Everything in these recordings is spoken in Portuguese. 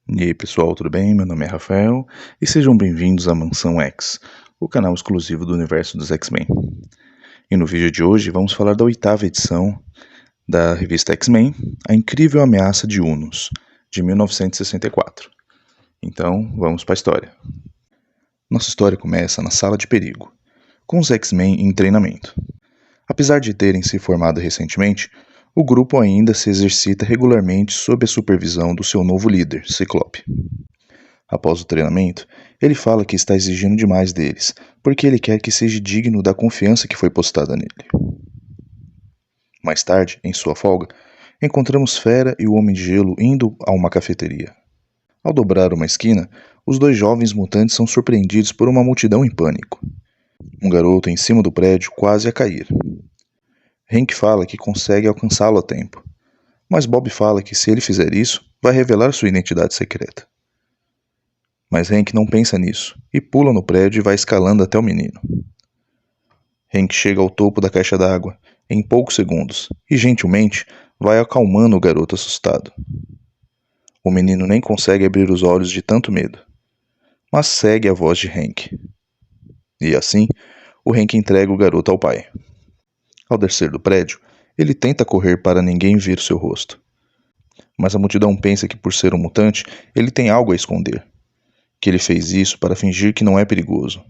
E aí pessoal, tudo bem? Meu nome é Rafael e sejam bem-vindos à Mansão X, o canal exclusivo do universo dos X-Men. E no vídeo de hoje vamos falar da 8ª edição da revista X-Men, A Incrível Ameaça de Unus, de 1964. Então, vamos para a história. Nossa história começa na Sala de Perigo, com os X-Men em treinamento. Apesar de terem se formado recentemente, o grupo ainda se exercita regularmente sob a supervisão do seu novo líder, Ciclope. Após o treinamento, ele fala que está exigindo demais deles, porque ele quer que seja digno da confiança que foi postada nele. Mais tarde, em sua folga, encontramos Fera e o Homem de Gelo indo a uma cafeteria. Ao dobrar uma esquina, os dois jovens mutantes são surpreendidos por uma multidão em pânico. Um garoto em cima do prédio quase a cair. Hank fala que consegue alcançá-lo a tempo, mas Bob fala que se ele fizer isso, vai revelar sua identidade secreta. Mas Hank não pensa nisso, e pula no prédio e vai escalando até o menino. Hank chega ao topo da caixa d'água, em poucos segundos, e gentilmente vai acalmando o garoto assustado. O menino nem consegue abrir os olhos de tanto medo, mas segue a voz de Hank. E assim, o Hank entrega o garoto ao pai. Ao descer do prédio, ele tenta correr para ninguém ver seu rosto. Mas a multidão pensa que por ser um mutante, ele tem algo a esconder. Que ele fez isso para fingir que não é perigoso.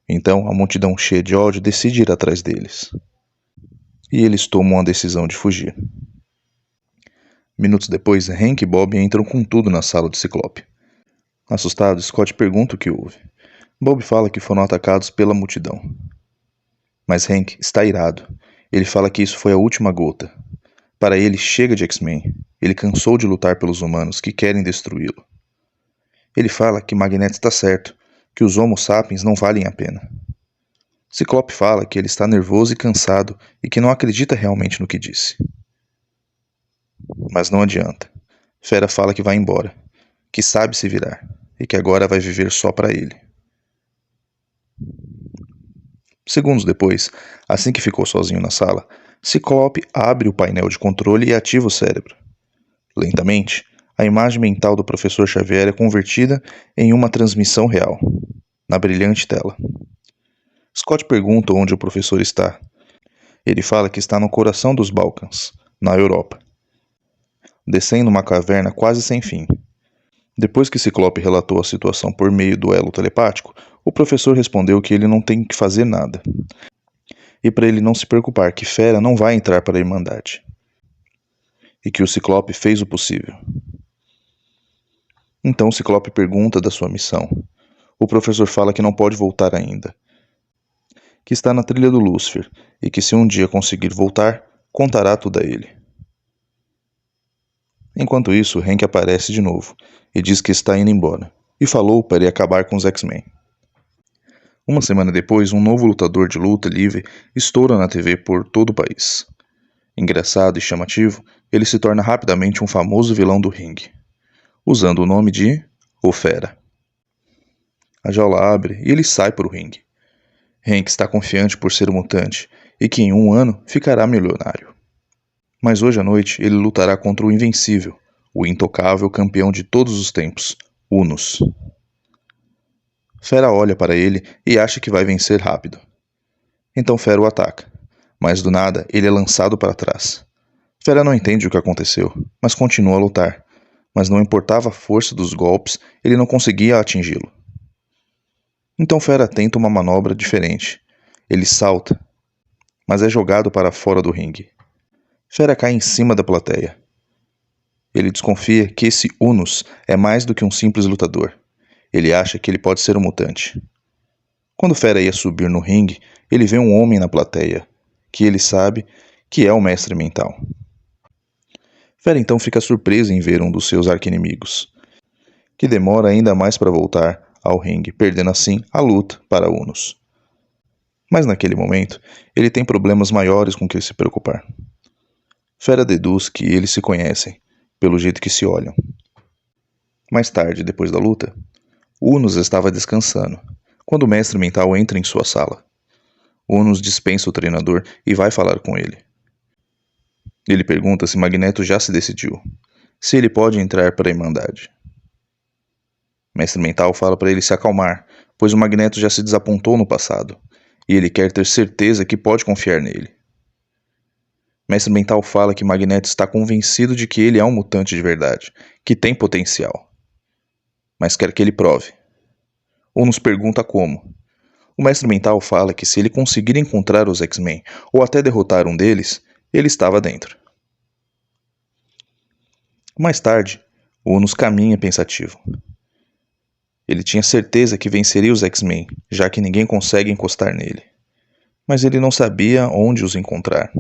Então, a multidão cheia de ódio decide ir atrás deles. E eles tomam a decisão de fugir. Minutos depois, Hank e Bob entram com tudo na sala de Ciclope. Assustado, Scott pergunta o que houve. Bob fala que foram atacados pela multidão. Mas Hank está irado. Ele fala que isso foi a última gota. Para ele, chega de X-Men. Ele cansou de lutar pelos humanos que querem destruí-lo. Ele fala que Magneto está certo, que os Homo sapiens não valem a pena. Ciclope fala que ele está nervoso e cansado e que não acredita realmente no que disse. Mas não adianta. Fera fala que vai embora, que sabe se virar e que agora vai viver só para ele. Segundos depois, assim que ficou sozinho na sala, Ciclope abre o painel de controle e ativa o cérebro. Lentamente, a imagem mental do professor Xavier é convertida em uma transmissão real, na brilhante tela. Scott pergunta onde o professor está. Ele fala que está no coração dos Balcãs, na Europa, descendo uma caverna quase sem fim. Depois que Ciclope relatou a situação por meio do elo telepático, o professor respondeu que ele não tem que fazer nada. E para ele não se preocupar, que Fera não vai entrar para a Irmandade. E que o Ciclope fez o possível. Então o Ciclope pergunta da sua missão. O professor fala que não pode voltar ainda. Que está na trilha do Lúcifer e que se um dia conseguir voltar, contará tudo a ele. Enquanto isso, Hank aparece de novo e diz que está indo embora, e falou para ele acabar com os X-Men. Uma semana depois, um novo lutador de luta livre estoura na TV por todo o país. Engraçado e chamativo, ele se torna rapidamente um famoso vilão do ringue, usando o nome de O Fera. A jaula abre e ele sai para o ringue. Hank está confiante por ser um mutante e que em um ano ficará milionário. Mas hoje à noite ele lutará contra o invencível, o intocável campeão de todos os tempos, Unus. Fera olha para ele e acha que vai vencer rápido. Então Fera o ataca, mas do nada ele é lançado para trás. Fera não entende o que aconteceu, mas continua a lutar. Mas não importava a força dos golpes, ele não conseguia atingi-lo. Então Fera tenta uma manobra diferente. Ele salta, mas é jogado para fora do ringue. Fera cai em cima da plateia. Ele desconfia que esse Unus é mais do que um simples lutador. Ele acha que ele pode ser um mutante. Quando Fera ia subir no ringue, ele vê um homem na plateia, que ele sabe que é o mestre mental. Fera então fica surpreso em ver um dos seus arqui-inimigos, que demora ainda mais para voltar ao ringue, perdendo assim a luta para Unus. Mas naquele momento, ele tem problemas maiores com que se preocupar. Fera deduz que eles se conhecem, pelo jeito que se olham. Mais tarde, depois da luta, Unus estava descansando, quando o mestre mental entra em sua sala. Unus dispensa o treinador e vai falar com ele. Ele pergunta se Magneto já se decidiu, se ele pode entrar para a Irmandade. Mestre Mental fala para ele se acalmar, pois o Magneto já se desapontou no passado, e ele quer ter certeza que pode confiar nele. Mestre Mental fala que Magneto está convencido de que ele é um mutante de verdade, que tem potencial, mas quer que ele prove. Ou nos pergunta como. O Mestre Mental fala que se ele conseguir encontrar os X-Men, ou até derrotar um deles, ele estava dentro. Mais tarde, o Unus caminha pensativo. Ele tinha certeza que venceria os X-Men, já que ninguém consegue encostar nele. Mas ele não sabia onde os encontrar.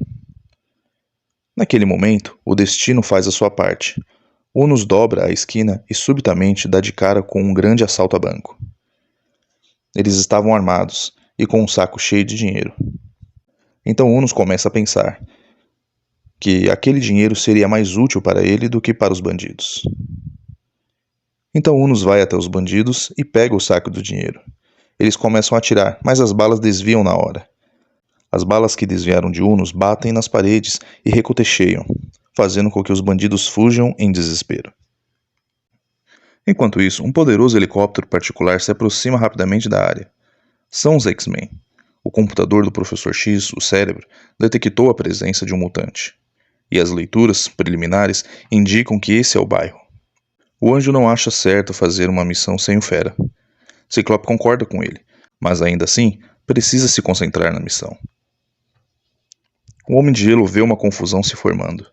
Naquele momento, o destino faz a sua parte. Unus dobra a esquina e subitamente dá de cara com um grande assalto a banco. Eles estavam armados e com um saco cheio de dinheiro. Então Unus começa a pensar que aquele dinheiro seria mais útil para ele do que para os bandidos. Então Unus vai até os bandidos e pega o saco do dinheiro. Eles começam a atirar, mas as balas desviam na hora. As balas que desviaram de Unus batem nas paredes e recotecheiam, fazendo com que os bandidos fujam em desespero. Enquanto isso, um poderoso helicóptero particular se aproxima rapidamente da área. São os X-Men. O computador do Professor X, o cérebro, detectou a presença de um mutante. E as leituras preliminares indicam que esse é o bairro. O Anjo não acha certo fazer uma missão sem o Fera. Ciclope concorda com ele, mas ainda assim precisa se concentrar na missão. O Homem de Gelo vê uma confusão se formando.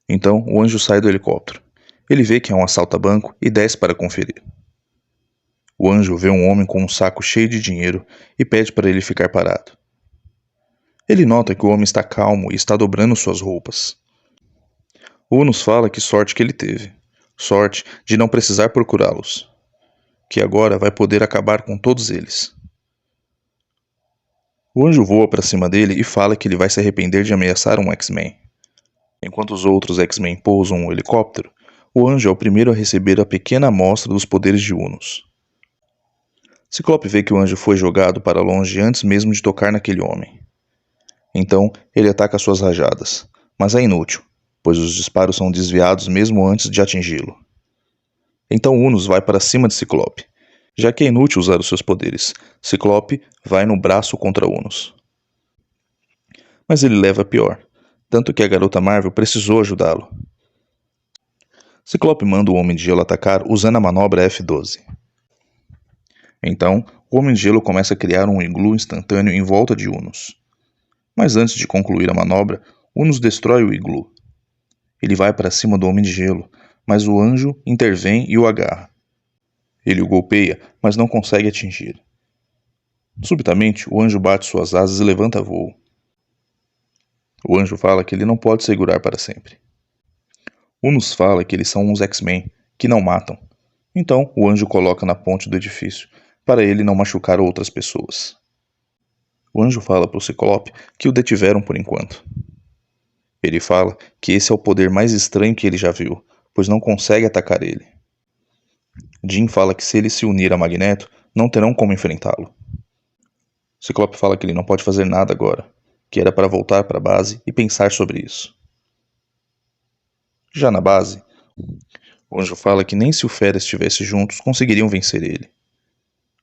Então o Anjo sai do helicóptero. Ele vê que é um assalto a banco e desce para conferir. O Anjo vê um homem com um saco cheio de dinheiro e pede para ele ficar parado. Ele nota que o homem está calmo e está dobrando suas roupas. O Unus fala que sorte que ele teve. Sorte de não precisar procurá-los. Que agora vai poder acabar com todos eles. O Anjo voa para cima dele e fala que ele vai se arrepender de ameaçar um X-Men. Enquanto os outros X-Men pousam um helicóptero, o Anjo é o primeiro a receber a pequena amostra dos poderes de Unus. Ciclope vê que o Anjo foi jogado para longe antes mesmo de tocar naquele homem. Então, ele ataca suas rajadas, mas é inútil, pois os disparos são desviados mesmo antes de atingi-lo. Então Unus vai para cima de Ciclope. Já que é inútil usar os seus poderes, Ciclope vai no braço contra Unus. Mas ele leva a pior, tanto que a Garota Marvel precisou ajudá-lo. Ciclope manda o Homem de Gelo atacar usando a manobra F-12. Então, o Homem de Gelo começa a criar um iglu instantâneo em volta de Unus. Mas antes de concluir a manobra, Unus destrói o iglu. Ele vai para cima do Homem de Gelo, mas o Anjo intervém e o agarra. Ele o golpeia, mas não consegue atingir. Subitamente, o Anjo bate suas asas e levanta voo. O Anjo fala que ele não pode segurar para sempre. Unus fala que eles são uns X-Men, que não matam. Então, o Anjo coloca na ponte do edifício, para ele não machucar outras pessoas. O Anjo fala para o Ciclope que o detiveram por enquanto. Ele fala que esse é o poder mais estranho que ele já viu, pois não consegue atacar ele. Jean fala que se ele se unir a Magneto, não terão como enfrentá-lo. Ciclope fala que ele não pode fazer nada agora, que era para voltar para a base e pensar sobre isso. Já na base, o Anjo fala que nem se o Fera estivesse juntos conseguiriam vencer ele.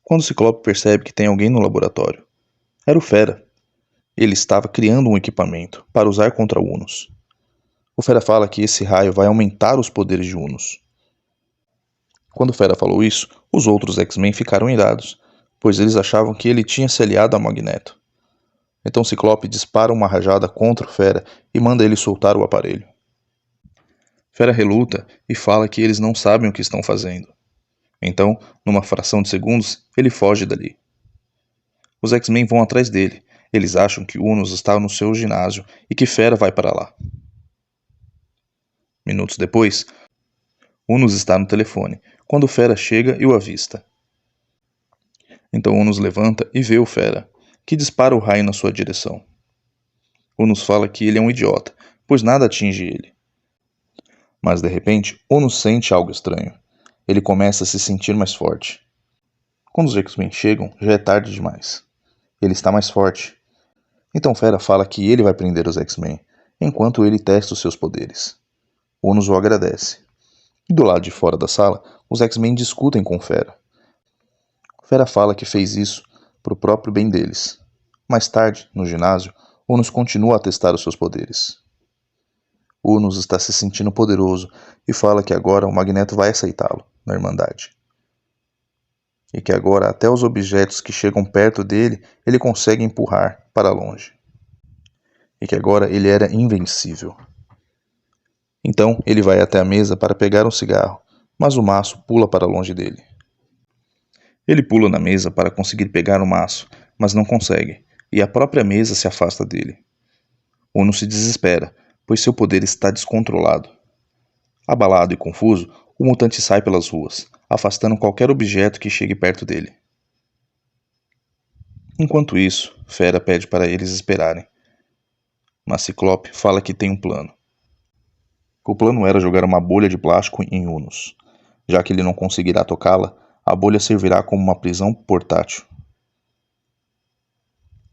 Quando Ciclope percebe que tem alguém no laboratório, era o Fera. Ele estava criando um equipamento para usar contra Unus. O Fera fala que esse raio vai aumentar os poderes de Unus. Quando o Fera falou isso, os outros X-Men ficaram irados, pois eles achavam que ele tinha se aliado a Magneto. Então Ciclope dispara uma rajada contra o Fera e manda ele soltar o aparelho. Fera reluta e fala que eles não sabem o que estão fazendo. Então, numa fração de segundos, ele foge dali. Os X-Men vão atrás dele. Eles acham que Unus está no seu ginásio e que Fera vai para lá. Minutos depois, Unus está no telefone, quando Fera chega e o avista. Então Unus levanta e vê o Fera, que dispara o raio na sua direção. Unus fala que ele é um idiota, pois nada atinge ele. Mas de repente, Unus sente algo estranho. Ele começa a se sentir mais forte. Quando os X-Men chegam, já é tarde demais. Ele está mais forte. Então Fera fala que ele vai prender os X-Men, enquanto ele testa os seus poderes. Unus o agradece. E do lado de fora da sala, os X-Men discutem com Fera. Fera fala que fez isso pro próprio bem deles. Mais tarde, no ginásio, Unus continua a testar os seus poderes. Unus está se sentindo poderoso e fala que agora o Magneto vai aceitá-lo na Irmandade. E que agora até os objetos que chegam perto dele, ele consegue empurrar para longe. E que agora ele era invencível. Então ele vai até a mesa para pegar um cigarro, mas o maço pula para longe dele. Ele pula na mesa para conseguir pegar o maço, mas não consegue, e a própria mesa se afasta dele. Unus se desespera, pois seu poder está descontrolado. Abalado e confuso, o mutante sai pelas ruas, afastando qualquer objeto que chegue perto dele. Enquanto isso, Fera pede para eles esperarem. Mas Ciclope fala que tem um plano. O plano era jogar uma bolha de plástico em Unus. Já que ele não conseguirá tocá-la, a bolha servirá como uma prisão portátil.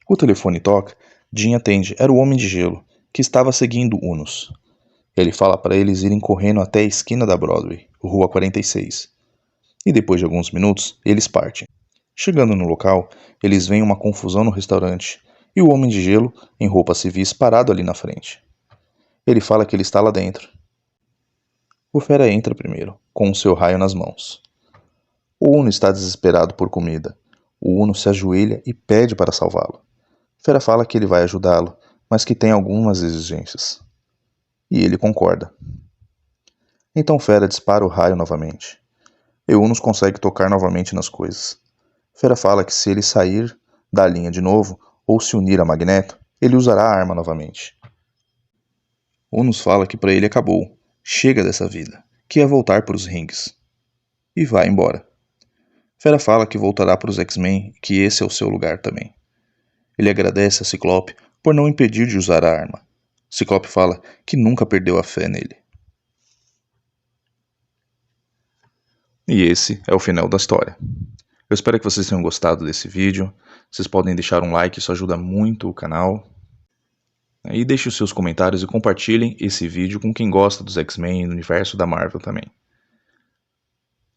O telefone toca, Jean atende, era o Homem de Gelo, que estava seguindo Unus. Ele fala para eles irem correndo até a esquina da Broadway, Rua 46. E depois de alguns minutos, eles partem. Chegando no local, eles veem uma confusão no restaurante, e o Homem de Gelo, em roupas civis, parado ali na frente. Ele fala que ele está lá dentro. O Fera entra primeiro, com o seu raio nas mãos. O Uno está desesperado por comida. O Uno se ajoelha e pede para salvá-lo. Fera fala que ele vai ajudá-lo, mas que tem algumas exigências. E ele concorda. Então Fera dispara o raio novamente. E Uno consegue tocar novamente nas coisas. Fera fala que se ele sair da linha de novo, ou se unir a Magneto, ele usará a arma novamente. Unus fala que para ele acabou, chega dessa vida, que ia voltar para os rings. E vai embora. Fera fala que voltará para os X-Men e que esse é o seu lugar também. Ele agradece a Ciclope por não impedir de usar a arma. Ciclope fala que nunca perdeu a fé nele. E esse é o final da história. Eu espero que vocês tenham gostado desse vídeo. Vocês podem deixar um like, isso ajuda muito o canal. E deixem os seus comentários e compartilhem esse vídeo com quem gosta dos X-Men e do universo da Marvel também.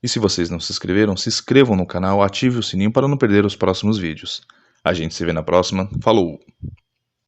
E se vocês não se inscreveram, se inscrevam no canal, ative o sininho para não perder os próximos vídeos. A gente se vê na próxima. Falou!